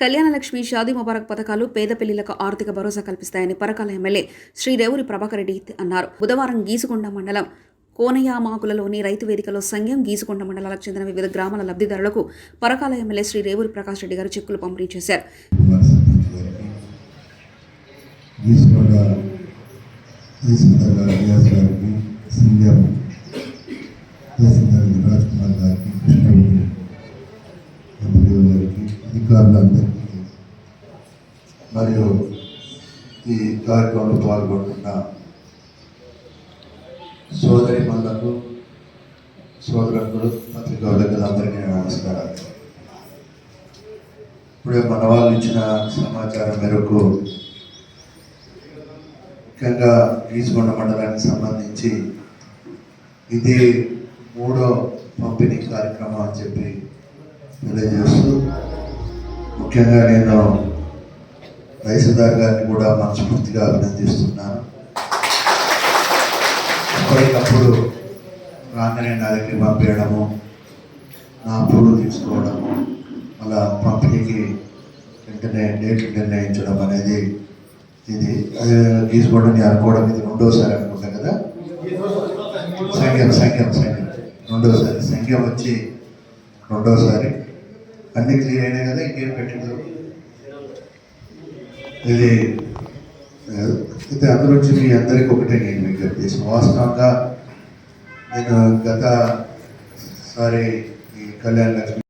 కళ్యాణలక్ష్మి, షాదీ ముబారక్ పథకాలు పేద పెళ్లిలకు ఆర్థిక భరోసా కల్పిస్తాయని పరకాల ఎమ్మెల్యే శ్రీ రేవూరి ప్రభాకర్ రెడ్డి అన్నారు. బుధవారం గీసుకొండ మండలం కోనయామాకులలోని రైతు వేదికలో సంఘం, గీసుకొండ మండలాలకు చెందిన వివిధ గ్రామాల లబ్ధిదారులకు పరకాల ఎమ్మెల్యే శ్రీ రేవూరి ప్రకాష్ రెడ్డి గారు చెక్కులు పంపిణీ చేశారు. అధికారులందరికీ మరియు ఈ కార్యక్రమంలో పాల్గొంటున్న సోదరిమణులకు, సోదరులకు, పత్రికా విలేకరులందరికీ నమస్కారాలు. ఇప్పుడే మన వాళ్ళు ఇచ్చిన సమాచారం మేరకు ముఖ్యంగా గీసుకొండ మండలానికి సంబంధించి ఇది 3వ పంపిణీ కార్యక్రమం అని చెప్పి తెలియజేస్తూ, ముఖ్యంగా నేను రైతుదారు గారిని కూడా మనస్ఫూర్తిగా అభినందిస్తున్నాను. ఎప్పటికప్పుడు రాగానే నా దగ్గరికి పంపించడము, నా పూలు తీసుకోవడము, అలా పంపిణీకి వెంటనే డేట్లు నిర్ణయించడం అనేది ఇది గీసుకోవడం అనుకోవడం ఇది 2వసారి అనుకుంటా కదా. సంఖ్యం రెండోసారి సంఖ్యం వచ్చి 2వసారి. అన్నీ క్లియర్ అయినాయి కదా, ఇంకేం పెట్టింది ఇది అయితే అందులోంచి మీ అందరికీ ఒకటే నేను విజ్ఞప్తి చేసిన. వాస్తవంగా నేను గత సారి ఈ కళ్యాణ లక్ష్మి